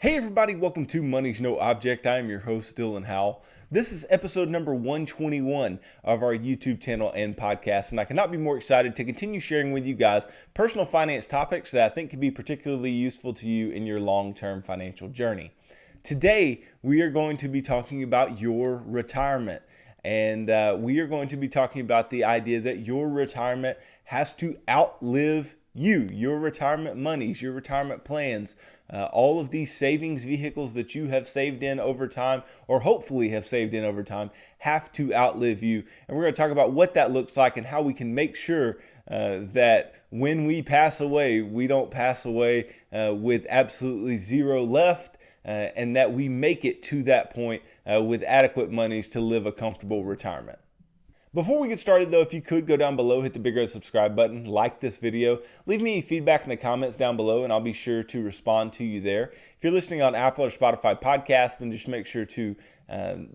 Hey everybody, welcome to Money's No Object. I am your host, Dylan Howell. This is episode number 121 of our YouTube channel and podcast, and I cannot be more excited to continue sharing with you guys personal finance topics that I think can be particularly useful to you in your long-term financial journey. Today, we are going to be talking about your retirement. And we are going to be talking about the idea that your retirement has to outlive you, your retirement monies, your retirement plans, all of these savings vehicles that you have saved in over time, or hopefully have saved in over time, have to outlive you. And we're going to talk about what that looks like and how we can make sure that when we pass away, we don't pass away with absolutely zero left. And that we make it to that point with adequate monies to live a comfortable retirement. Before we get started though, if you could go down below, hit the big red subscribe button, like this video, leave me feedback in the comments down below and I'll be sure to respond to you there. If you're listening on Apple or Spotify podcasts, then just make sure to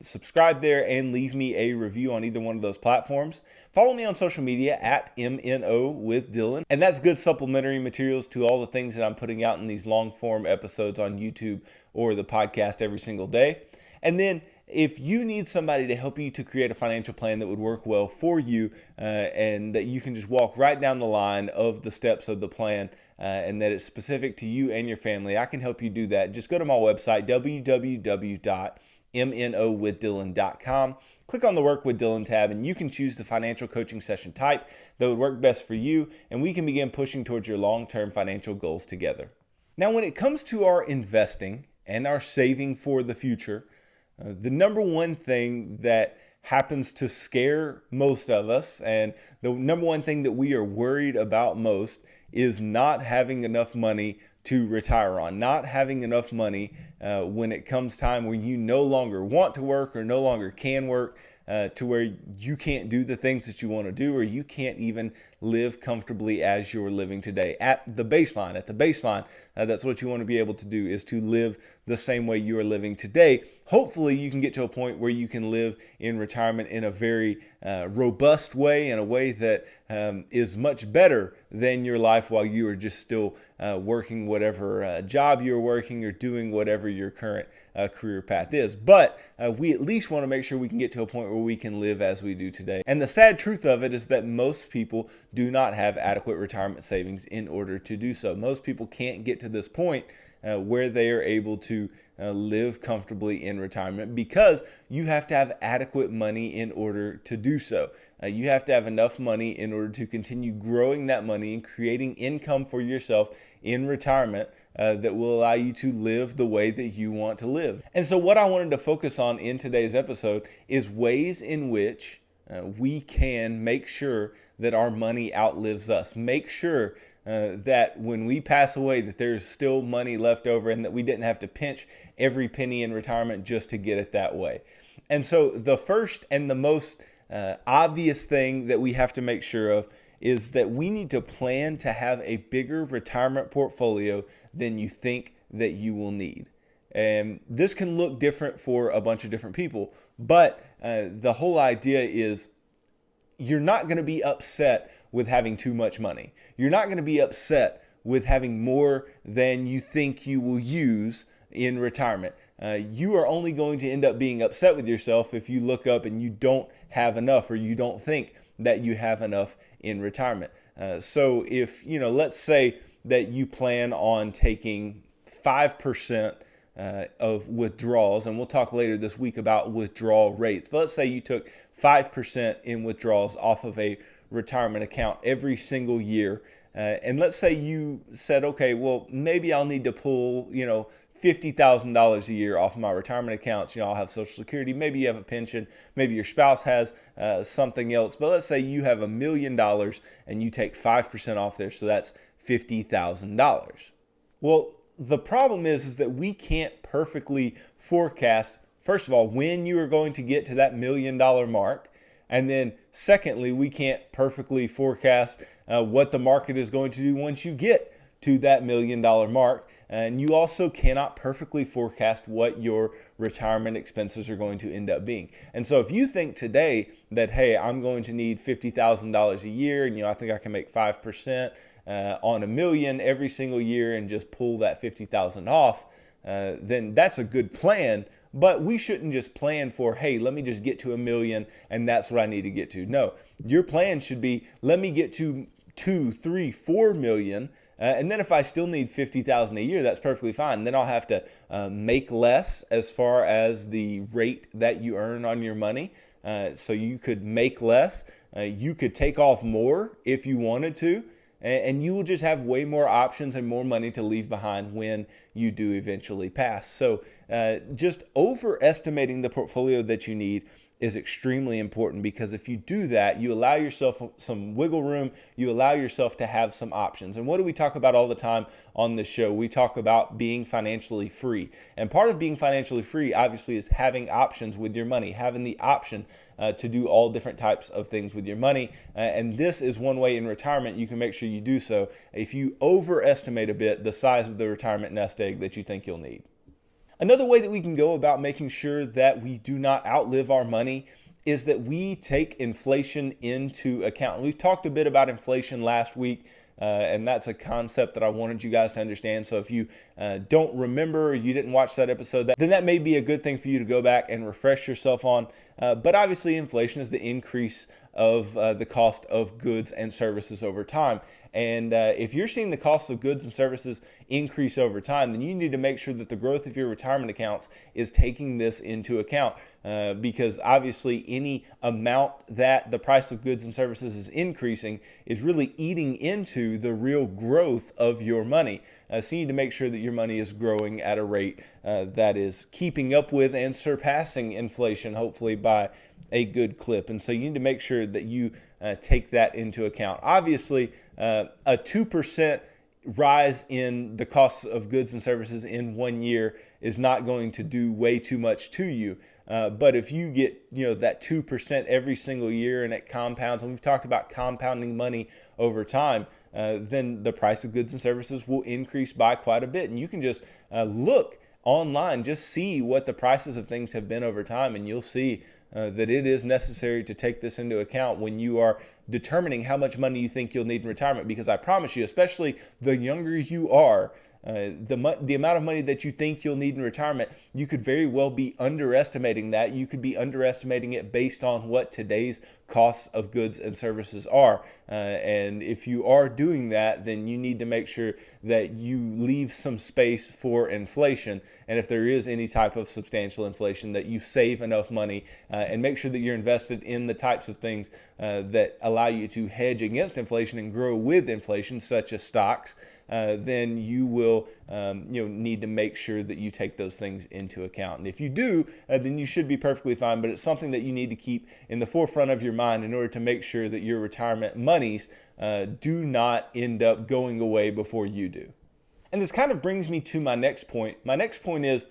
subscribe there and leave me a review on either one of those platforms. Follow me on social media at MNO with Dylan. And that's good supplementary materials to all the things that I'm putting out in these long form episodes on YouTube or the podcast every single day. And then if you need somebody to help you to create a financial plan that would work well for you and that you can just walk right down the line of the steps of the plan and that it's specific to you and your family, I can help you do that. Just go to my website, www.mnowithdylan.com. Click on the Work with Dylan tab and you can choose the financial coaching session type that would work best for you, and we can begin pushing towards your long-term financial goals together. Now, when it comes to our investing and our saving for the future, the number one thing that happens to scare most of us, and the number one thing that we are worried about most, is not having enough money to retire on, not having enough money when it comes time when you no longer want to work or no longer can work, to where you can't do the things that you want to do, or you can't even live comfortably as you're living today. At the baseline, that's what you want to be able to do, is to live the same way you are living today. Hopefully you can get to a point where you can live in retirement in a very robust way, in a way that is much better than your life while you are just still working whatever job you're working or doing whatever your current career path is. But we at least want to make sure we can get to a point where we can live as we do today. And the sad truth of it is that most people do not have adequate retirement savings in order to do so. Most people can't get to this point where they are able to live comfortably in retirement, because you have to have adequate money in order to do so. You have to have enough money in order to continue growing that money and creating income for yourself in retirement that will allow you to live the way that you want to live. And so what I wanted to focus on in today's episode is ways in which we can make sure that our money outlives us. Make sure that when we pass away, that there's still money left over and that we didn't have to pinch every penny in retirement just to get it that way. And so the first and the most obvious thing that we have to make sure of is that we need to plan to have a bigger retirement portfolio than you think that you will need. And this can look different for a bunch of different people, but the whole idea is you're not going to be upset with having too much money. You're not going to be upset with having more than you think you will use in retirement. You are only going to end up being upset with yourself if you look up and you don't have enough, or you don't think that you have enough in retirement. So if, let's say that you plan on taking 5% of withdrawals, and we'll talk later this week about withdrawal rates, but let's say you took 5% in withdrawals off of a retirement account every single year. And let's say you said, okay, well, maybe I'll need to pull, $50,000 a year off of my retirement accounts. I'll have Social Security, maybe you have a pension, maybe your spouse has something else. But let's say you have $1 million and you take 5% off there, so that's $50,000. Well, the problem is that we can't perfectly forecast, first of all, when you are going to get to that $1 million mark. And then secondly, we can't perfectly forecast what the market is going to do once you get to that $1 million mark. And you also cannot perfectly forecast what your retirement expenses are going to end up being. And so if you think today that, hey, I'm going to need $50,000 a year, and I think I can make 5% on $1 million every single year and just pull that $50,000 off, then that's a good plan. But we shouldn't just plan for, hey, let me just get to 1 million and that's what I need to get to. No, your plan should be, let me get to 2, 3, 4 million. And then if I still need 50,000 a year, that's perfectly fine. Then I'll have to make less as far as the rate that you earn on your money. So you could make less. You could take off more if you wanted to. And you will just have way more options and more money to leave behind when you do eventually pass. So just overestimating the portfolio that you need is extremely important, because if you do that, you allow yourself some wiggle room, you allow yourself to have some options. And what do we talk about all the time on this show? We talk about being financially free. And part of being financially free, obviously, is having options with your money, having the option to do all different types of things with your money. And this is one way in retirement you can make sure you do so if you overestimate a bit the size of the retirement nest egg that you think you'll need. Another way that we can go about making sure that we do not outlive our money is that we take inflation into account. We've talked a bit about inflation last week, and that's a concept that I wanted you guys to understand. So if you don't remember or you didn't watch that episode, then that may be a good thing for you to go back and refresh yourself on. But obviously inflation is the increase of the cost of goods and services over time. And if you're seeing the cost of goods and services increase over time, then you need to make sure that the growth of your retirement accounts is taking this into account. Because obviously any amount that the price of goods and services is increasing is really eating into the real growth of your money. So you need to make sure that your money is growing at a rate that is keeping up with and surpassing inflation, hopefully by a good clip. And so you need to make sure that you take that into account. Obviously, a 2% rise in the costs of goods and services in 1 year is not going to do way too much to you. But if you get, that 2% every single year and it compounds, and we've talked about compounding money over time, then the price of goods and services will increase by quite a bit. And you can just look online, just see what the prices of things have been over time, and you'll see that it is necessary to take this into account when you are determining how much money you think you'll need in retirement. Because I promise you, especially the younger you are, the amount of money that you think you'll need in retirement, you could very well be underestimating that. You could be underestimating it based on what today's costs of goods and services are. And if you are doing that, then you need to make sure that you leave some space for inflation. And if there is any type of substantial inflation, that you save enough money and make sure that you're invested in the types of things that allow you to hedge against inflation and grow with inflation, such as stocks. Then you will need to make sure that you take those things into account. And if you do, then you should be perfectly fine. But it's something that you need to keep in the forefront of your mind in order to make sure that your retirement monies do not end up going away before you do. And this kind of brings me to my next point. My next point is,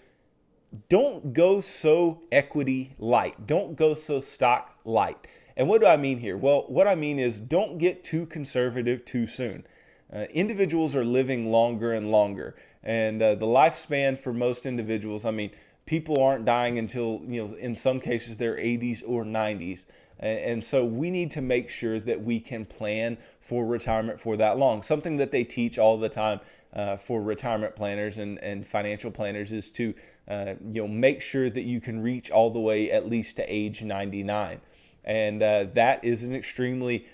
don't go so equity light. Don't go so stock light. And what do I mean here? Well, what I mean is, don't get too conservative too soon. Individuals are living longer and longer, and the lifespan for most individuals, people aren't dying until, in some cases, their 80s or 90s. And so we need to make sure that we can plan for retirement for that long. Something that they teach all the time for retirement planners and financial planners is to make sure that you can reach all the way at least to age 99. And that is an extremely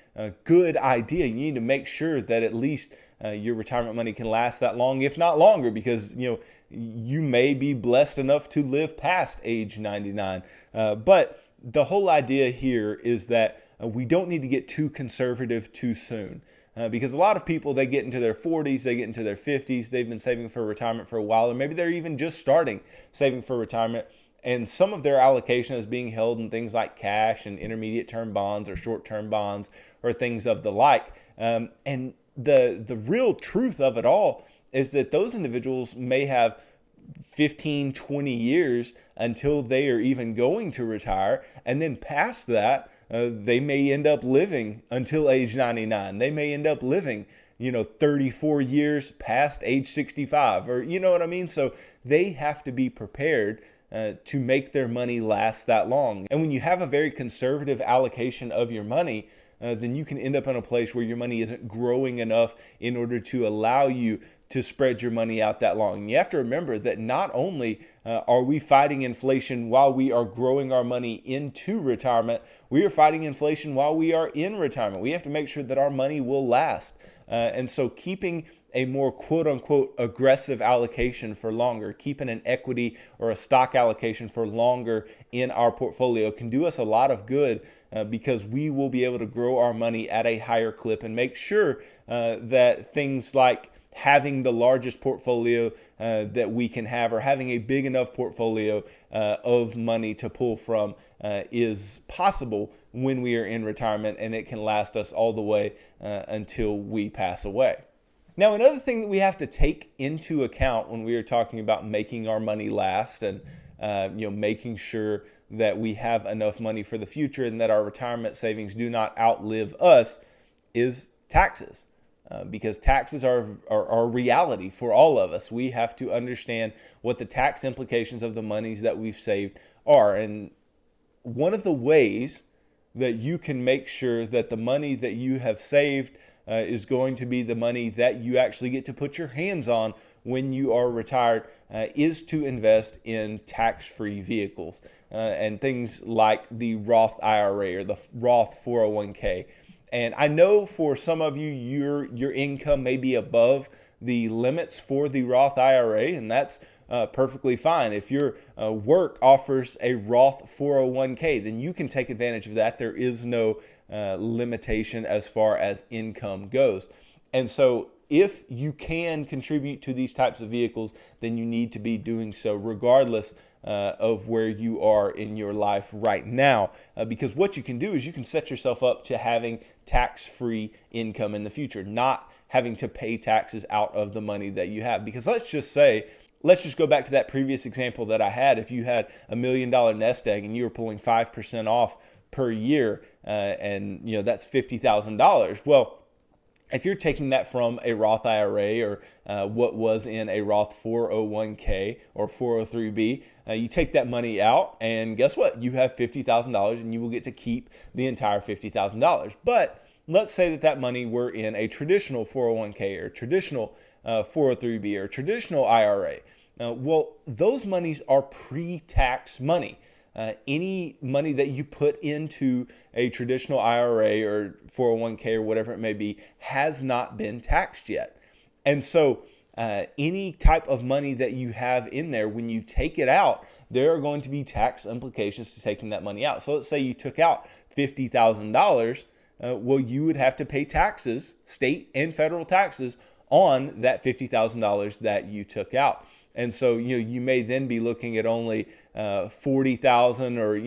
good idea. You need to make sure that at least your retirement money can last that long, if not longer, because you may be blessed enough to live past age 99. But the whole idea here is that we don't need to get too conservative too soon. Because a lot of people, they get into their 40s, they get into their 50s, they've been saving for retirement for a while, or maybe they're even just starting saving for retirement. And some of their allocation is being held in things like cash and intermediate term bonds or short term bonds or things of the like. And the real truth of it all is that those individuals may have 15, 20 years until they are even going to retire. And then past that, they may end up living until age 99. They may end up living 34 years past age 65, or you know what I mean? So they have to be prepared to make their money last that long. And when you have a very conservative allocation of your money, then you can end up in a place where your money isn't growing enough in order to allow you to spread your money out that long. And you have to remember that not only are we fighting inflation while we are growing our money into retirement, we are fighting inflation while we are in retirement. We have to make sure that our money will last. And so keeping a more quote unquote aggressive allocation for longer, keeping an equity or a stock allocation for longer in our portfolio can do us a lot of good because we will be able to grow our money at a higher clip and make sure that things like having the largest portfolio that we can have, or having a big enough portfolio of money to pull from is possible when we are in retirement, and it can last us all the way until we pass away. Now, another thing that we have to take into account when we are talking about making our money last and making sure that we have enough money for the future and that our retirement savings do not outlive us is taxes. Because taxes are a reality for all of us. We have to understand what the tax implications of the monies that we've saved are. And one of the ways that you can make sure that the money that you have saved is going to be the money that you actually get to put your hands on when you are retired is to invest in tax-free vehicles and things like the Roth IRA or the Roth 401k. And I know for some of you, your income may be above the limits for the Roth IRA, and that's perfectly fine. If your work offers a Roth 401k, then you can take advantage of that. There is no limitation as far as income goes. And so if you can contribute to these types of vehicles, then you need to be doing so regardless of where you are in your life right now, because what you can do is you can set yourself up to having tax-free income in the future, not having to pay taxes out of the money that you have. Because let's just go back to that previous example that I had. If you had $1 million nest egg and you were pulling 5% off per year, and that's $50,000. Well, if you're taking that from a Roth IRA or what was in a Roth 401k or 403b, you take that money out and guess what? You have $50,000 and you will get to keep the entire $50,000. But let's say that money were in a traditional 401k or traditional 403b or traditional IRA. Well, those monies are pre-tax money. Any money that you put into a traditional IRA or 401k or whatever it may be has not been taxed yet. And so any type of money that you have in there, when you take it out, there are going to be tax implications to taking that money out. So let's say you took out $50,000. Well, you would have to pay taxes, state and federal taxes, on that $50,000 that you took out. And so, you may then be looking at only 40,000 or,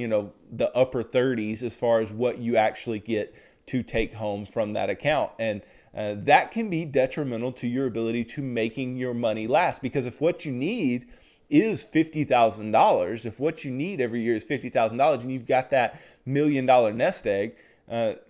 the upper 30s as far as what you actually get to take home from that account. And that can be detrimental to your ability to making your money last, because if what you need is $50,000, if what you need every year is $50,000 and you've got that $1 million nest egg,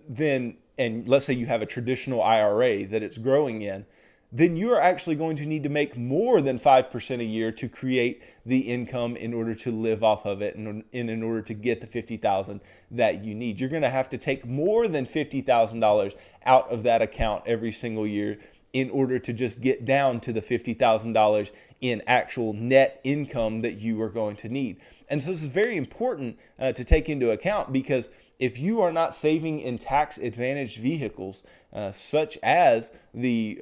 then, and let's say you have a traditional IRA that it's growing in, then you are actually going to need to make more than 5% a year to create the income in order to live off of it and in order to get the $50,000 that you need. You're going to have to take more than $50,000 out of that account every single year in order to just get down to the $50,000 in actual net income that you are going to need. And so this is very important to take into account, because if you are not saving in tax advantaged vehicles, such as the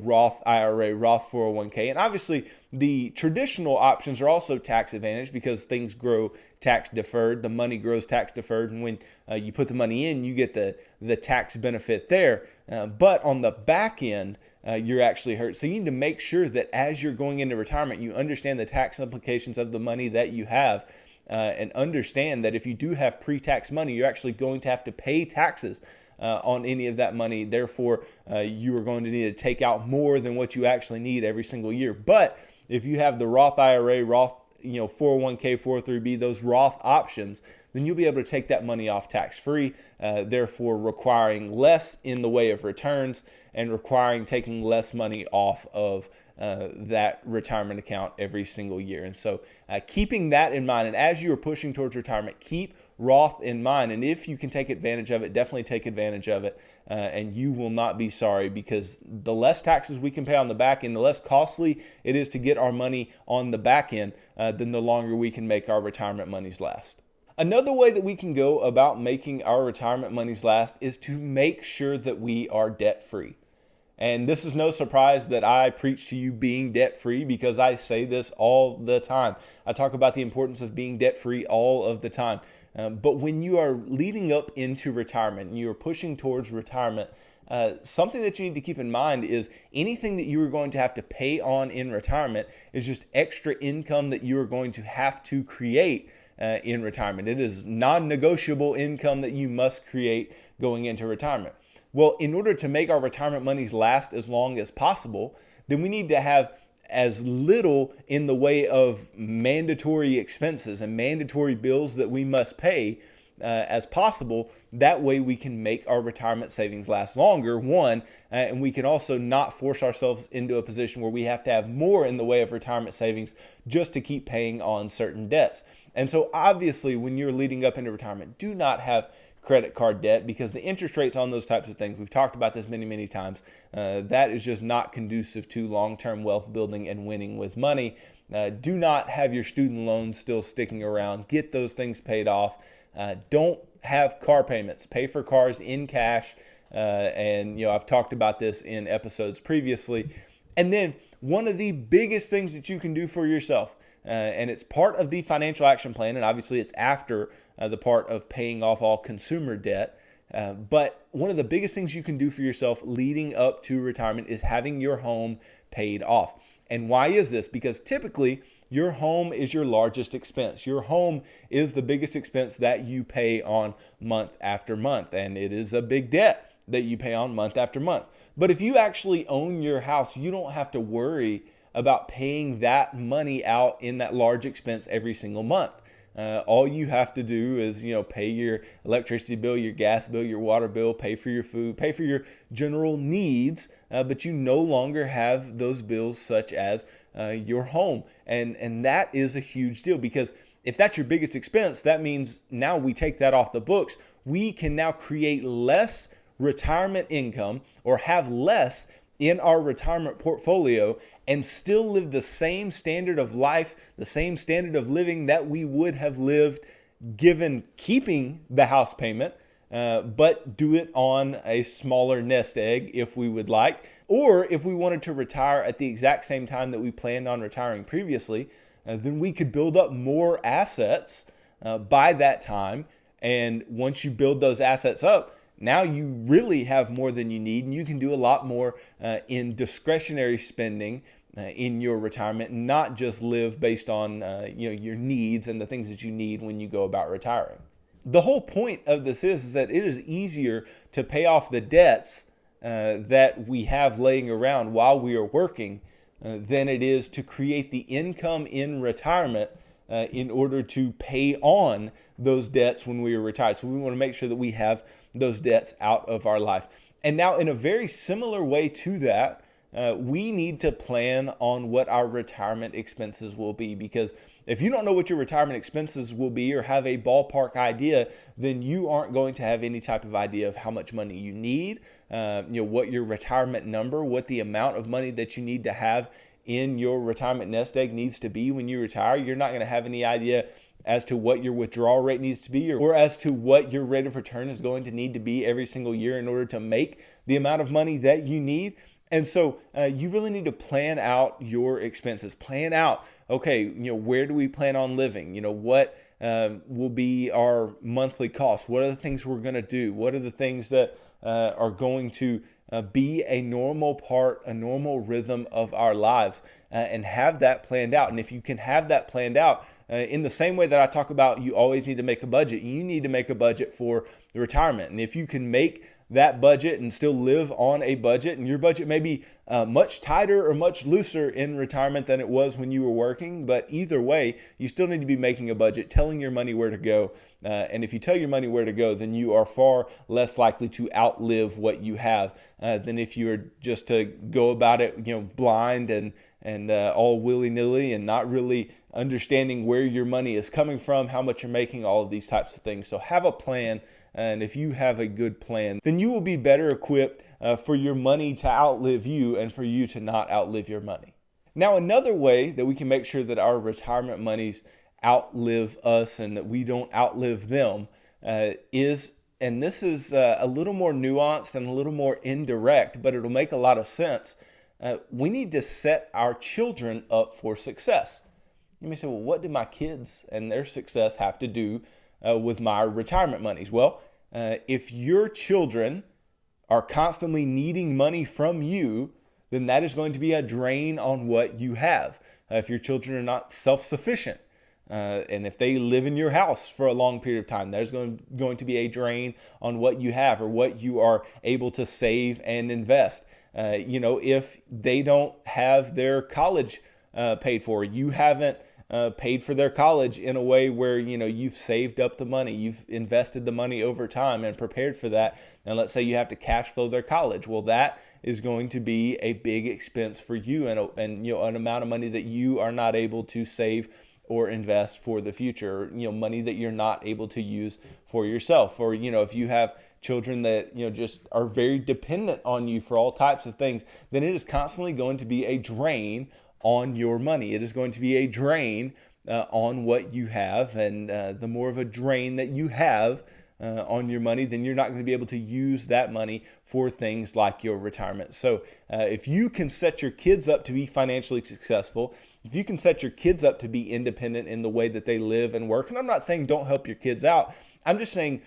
Roth IRA, Roth 401k, and obviously the traditional options are also tax advantaged because things grow tax deferred. The money grows tax deferred, and when you put the money in, you get the tax benefit there. But on the back end, you're actually hurt. So you need to make sure that as you're going into retirement, you understand the tax implications of the money that you have. And understand that if you do have pre-tax money, you're actually going to have to pay taxes on any of that money. Therefore, you are going to need to take out more than what you actually need every single year. But if you have the Roth IRA, Roth 401k, 403b, those Roth options, then you'll be able to take that money off tax-free, therefore requiring less in the way of returns and requiring taking less money off of that retirement account every single year. And so keeping that in mind, and as you are pushing towards retirement, keep Roth in mind. And if you can take advantage of it, definitely take advantage of it. And you will not be sorry, because the less taxes we can pay on the back end, the less costly it is to get our money on the back end, then the longer we can make our retirement monies last. Another way that we can go about making our retirement monies last is to make sure that we are debt free. And this is no surprise that I preach to you being debt free, because I say this all the time. I talk about the importance of being debt free all of the time. But when you are leading up into retirement and you're pushing towards retirement, something that you need to keep in mind is anything that you are going to have to pay on in retirement is just extra income that you are going to have to create in retirement. It is non-negotiable income that you must create going into retirement. Well, in order to make our retirement monies last as long as possible, then we need to have as little in the way of mandatory expenses and mandatory bills that we must pay as possible. That way we can make our retirement savings last longer, one, and we can also not force ourselves into a position where we have to have more in the way of retirement savings just to keep paying on certain debts. And so obviously when you're leading up into retirement, do not have credit card debt, because the interest rates on those types of things, we've talked about this many times, that is just not conducive to long-term wealth building and winning with money. Do not have your student loans still sticking around. Get those things paid off. Don't have car payments. Pay for cars in cash. And I've talked about this in episodes previously. And then one of the biggest things that you can do for yourself, and it's part of the financial action plan, and obviously it's after the part of paying off all consumer debt. But one of the biggest things you can do for yourself leading up to retirement is having your home paid off. And why is this? Because typically your home is your largest expense. Your home is the biggest expense that you pay on month after month. And it is a big debt that you pay on month after month. But if you actually own your house, you don't have to worry about paying that money out in that large expense every single month. All you have to do is, pay your electricity bill, your gas bill, your water bill, pay for your food, pay for your general needs, but you no longer have those bills such as your home. And that is a huge deal, because if that's your biggest expense, that means now we take that off the books. We can now create less retirement income, or have less in our retirement portfolio, and still live the same standard of life, the same standard of living that we would have lived given keeping the house payment, but do it on a smaller nest egg if we would like. Or if we wanted to retire at the exact same time that we planned on retiring previously, then we could build up more assets by that time. And once you build those assets up, now you really have more than you need, and you can do a lot more in discretionary spending in your retirement, not just live based on your needs and the things that you need when you go about retiring. The whole point of this is that it is easier to pay off the debts that we have laying around while we are working than it is to create the income in retirement in order to pay on those debts when we are retired. So we want to make sure that we have those debts out of our life. And now, in a very similar way to that, we need to plan on what our retirement expenses will be, because if you don't know what your retirement expenses will be or have a ballpark idea, then you aren't going to have any type of idea of how much money you need, what your retirement number, what the amount of money that you need to have in your retirement nest egg needs to be when you retire. You're not going to have any idea as to what your withdrawal rate needs to be, or as to what your rate of return is going to need to be every single year in order to make the amount of money that you need. And so you really need to plan out your expenses. Plan out, okay, where do we plan on living? What will be our monthly costs? What are the things we're going to do? What are the things that are going to be a normal part, a normal rhythm of our lives, and have that planned out. And if you can have that planned out, in the same way that I talk about, you always need to make a budget. You need to make a budget for the retirement. And if you can make that budget and still live on a budget. And your budget may be much tighter or much looser in retirement than it was when you were working. But either way, you still need to be making a budget, telling your money where to go. And if you tell your money where to go, then you are far less likely to outlive what you have than if you were just to go about it, blind and all willy-nilly and not really understanding where your money is coming from, how much you're making, all of these types of things. So have a plan. And if you have a good plan, then you will be better equipped for your money to outlive you and for you to not outlive your money. Now, another way that we can make sure that our retirement monies outlive us and that we don't outlive them is, and this is a little more nuanced and a little more indirect, but it'll make a lot of sense. We need to set our children up for success. You may say, well, what do my kids and their success have to do with my retirement monies? Well, if your children are constantly needing money from you, then that is going to be a drain on what you have. If your children are not self-sufficient, and if they live in your house for a long period of time, there's going to be a drain on what you have or what you are able to save and invest. If they don't have their college paid for, you haven't paid for their college in a way where, you've saved up the money, you've invested the money over time and prepared for that. And let's say you have to cash flow their college. Well, that is going to be a big expense for you and an amount of money that you are not able to save or invest for the future, money that you're not able to use for yourself. Or, if you have children that, just are very dependent on you for all types of things, then it is constantly going to be a drain on your money. It is going to be a drain on what you have. And the more of a drain that you have on your money, then you're not going to be able to use that money for things like your retirement. So if you can set your kids up to be financially successful, if you can set your kids up to be independent in the way that they live and work, and I'm not saying don't help your kids out, I'm just saying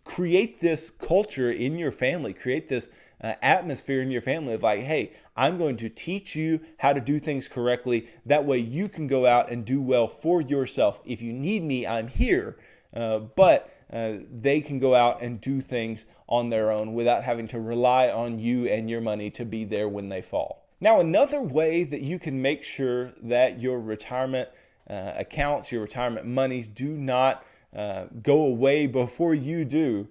create this culture in your family, create this atmosphere in your family of like, hey, I'm going to teach you how to do things correctly. That way you can go out and do well for yourself. If you need me, I'm here. But they can go out and do things on their own without having to rely on you and your money to be there when they fall. Now, another way that you can make sure that your retirement accounts, your retirement monies do not go away before you do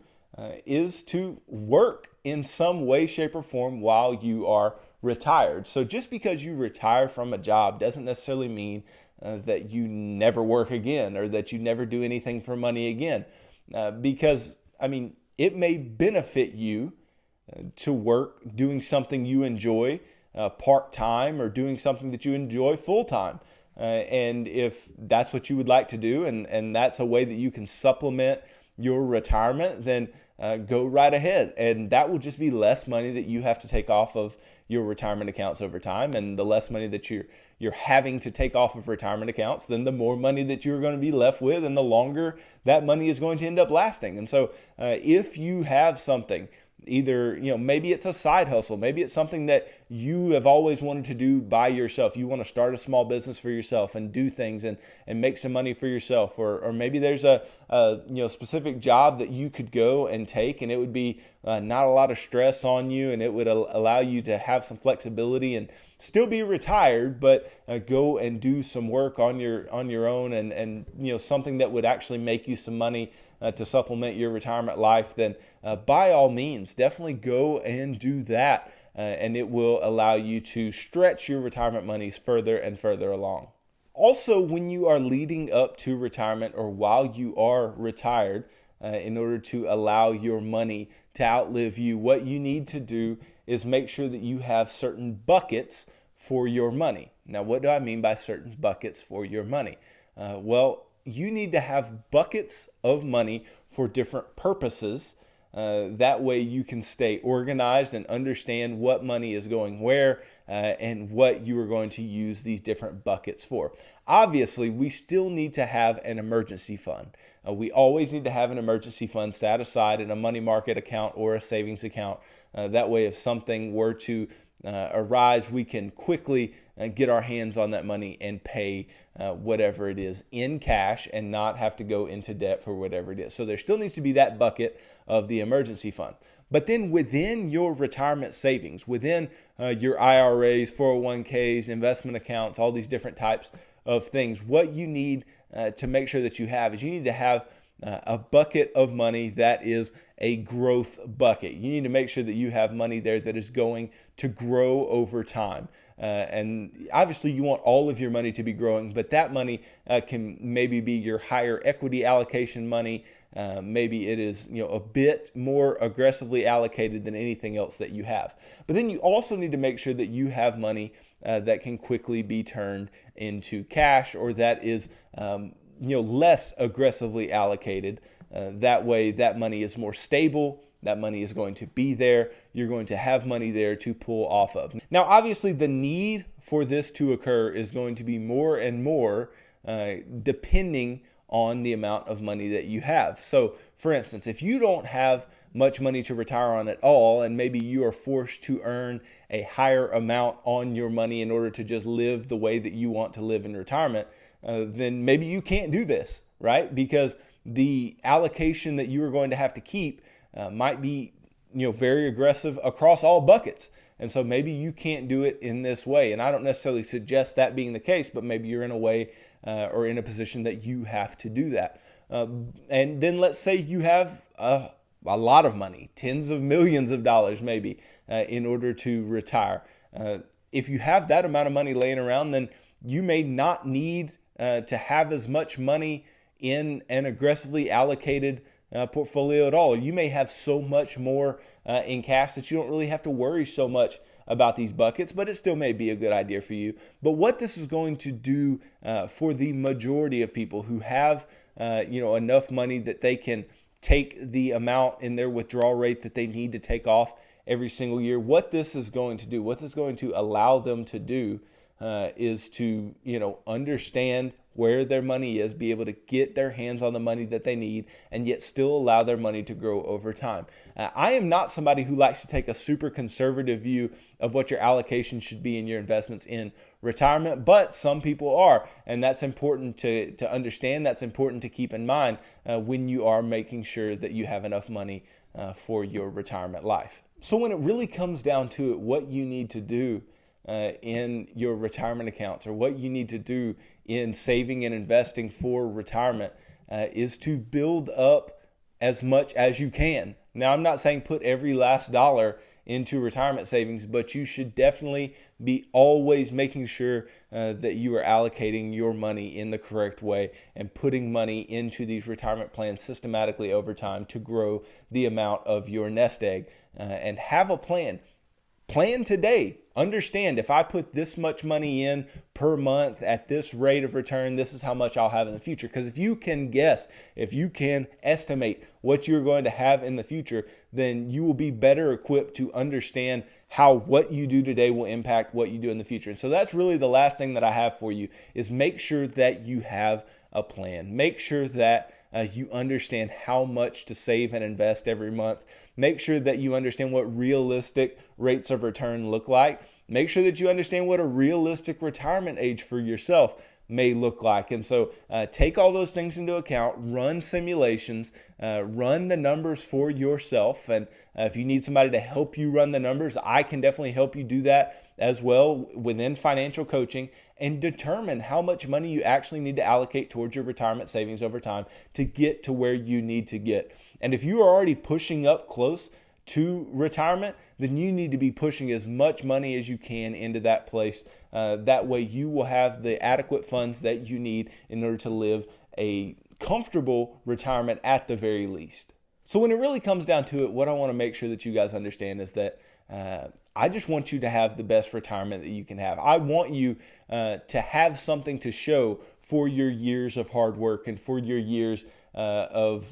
is to work in some way, shape, or form while you are retired. So just because you retire from a job doesn't necessarily mean that you never work again or that you never do anything for money again. Because, it may benefit you to work doing something you enjoy part-time or doing something that you enjoy full-time. And if that's what you would like to do and that's a way that you can supplement your retirement, then go right ahead. And that will just be less money that you have to take off of your retirement accounts over time. And the less money that you're having to take off of retirement accounts, then the more money that you're going to be left with and the longer that money is going to end up lasting. And so if you have something, either, maybe it's a side hustle, maybe it's something that you have always wanted to do by yourself. You want to start a small business for yourself and do things and make some money for yourself. Or maybe there's a specific job that you could go and take and it would be not a lot of stress on you and it would allow you to have some flexibility and still be retired, but go and do some work on your own and something that would actually make you some money to supplement your retirement life, then by all means, definitely go and do that. And it will allow you to stretch your retirement monies further and further along. Also, when you are leading up to retirement or while you are retired, in order to allow your money to outlive you, what you need to do is make sure that you have certain buckets for your money. Now, what do I mean by certain buckets for your money? You need to have buckets of money for different purposes. That way you can stay organized and understand what money is going where and what you are going to use these different buckets for. Obviously, we still need to have an emergency fund. We always need to have an emergency fund set aside in a money market account or a savings account. That way, if something were to arise, we can quickly get our hands on that money and pay whatever it is in cash and not have to go into debt for whatever it is. So there still needs to be that bucket of the emergency fund. But then within your retirement savings, within your IRAs, 401ks, investment accounts, all these different types of things, what you need to make sure that you have is you need to have a bucket of money that is a growth bucket. You need to make sure that you have money there that is going to grow over time. And obviously you want all of your money to be growing, but that money can maybe be your higher equity allocation money. Maybe it is, a bit more aggressively allocated than anything else that you have. But then you also need to make sure that you have money that can quickly be turned into cash, or that is less aggressively allocated. That way that money is more stable. That money is going to be there. You're going to have money there to pull off of. Now, obviously, the need for this to occur is going to be more and more depending on the amount of money that you have. So, for instance, if you don't have much money to retire on at all, and maybe you are forced to earn a higher amount on your money in order to just live the way that you want to live in retirement, then maybe you can't do this, right? Because the allocation that you are going to have to keep might be, very aggressive across all buckets. And so maybe you can't do it in this way. And I don't necessarily suggest that being the case, but maybe you're in a way or in a position that you have to do that. And then let's say you have a lot of money, tens of millions of dollars maybe, in order to retire. If you have that amount of money laying around, then you may not need to have as much money in an aggressively allocated portfolio at all. You may have so much more in cash that you don't really have to worry so much about these buckets, but it still may be a good idea for you. But what this is going to do for the majority of people who have enough money that they can take the amount in their withdrawal rate that they need to take off every single year, what this is going to do, what this is going to allow them to do is to understand where their money is, be able to get their hands on the money that they need, and yet still allow their money to grow over time. I am not somebody who likes to take a super conservative view of what your allocation should be in your investments in retirement, but some people are, and that's important to understand. That's important to keep in mind when you are making sure that you have enough money for your retirement life. So when it really comes down to it, what you need to do in your retirement accounts, or what you need to do in saving and investing for retirement, is to build up as much as you can. Now, I'm not saying put every last dollar into retirement savings, but you should definitely be always making sure that you are allocating your money in the correct way and putting money into these retirement plans systematically over time to grow the amount of your nest egg. And have a plan. Plan today. Understand, if I put this much money in per month at this rate of return, this is how much I'll have in the future. Because if you can guess, if you can estimate what you're going to have in the future, then you will be better equipped to understand how what you do today will impact what you do in the future. And so that's really the last thing that I have for you, is make sure that you have a plan. Make sure that you understand how much to save and invest every month. Make sure that you understand what realistic rates of return look like. Make sure that you understand what a realistic retirement age for yourself may look like. And so take all those things into account, run simulations, run the numbers for yourself. And if you need somebody to help you run the numbers, I can definitely help you do that as well within financial coaching, and determine how much money you actually need to allocate towards your retirement savings over time to get to where you need to get. And if you are already pushing up close to retirement, then you need to be pushing as much money as you can into that place. That way you will have the adequate funds that you need in order to live a comfortable retirement at the very least. So when it really comes down to it, what I want to make sure that you guys understand is that I just want you to have the best retirement that you can have. I want you to have something to show for your years of hard work and for your years of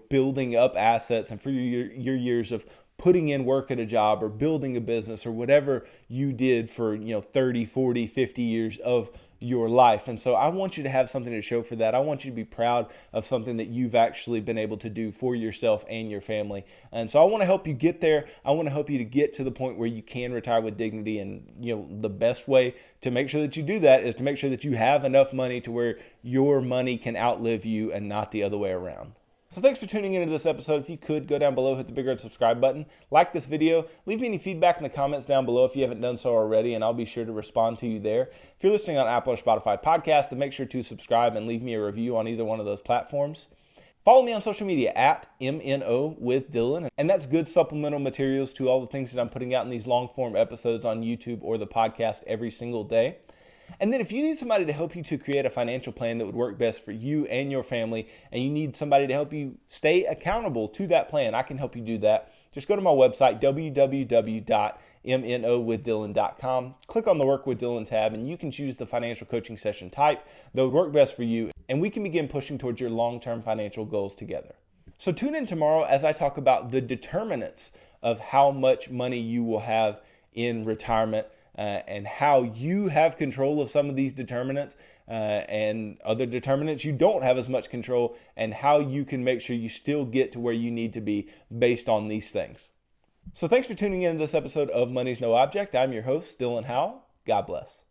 building up assets, and for your years of putting in work at a job or building a business or whatever you did for 30, 40, 50 years of your life. And so I want you to have something to show for that. I want you to be proud of something that you've actually been able to do for yourself and your family. And so I want to help you get there. I want to help you to get to the point where you can retire with dignity. And the best way to make sure that you do that is to make sure that you have enough money to where your money can outlive you and not the other way around. So thanks for tuning into this episode. If you could, go down below, hit the big red subscribe button, like this video, leave me any feedback in the comments down below if you haven't done so already, and I'll be sure to respond to you there. If you're listening on Apple or Spotify podcast, then make sure to subscribe and leave me a review on either one of those platforms. Follow me on social media at MNO with Dylan, and that's good supplemental materials to all the things that I'm putting out in these long form episodes on YouTube or the podcast every single day. And then if you need somebody to help you to create a financial plan that would work best for you and your family, and you need somebody to help you stay accountable to that plan, I can help you do that. Just go to my website, www.mnowithdylan.com. Click on the Work with Dylan tab, and you can choose the financial coaching session type that would work best for you, and we can begin pushing towards your long-term financial goals together. So tune in tomorrow as I talk about the determinants of how much money you will have in retirement, and how you have control of some of these determinants and other determinants you don't have as much control, and how you can make sure you still get to where you need to be based on these things. So thanks for tuning in to this episode of Money's No Object. I'm your host, Dylan Howell. God bless.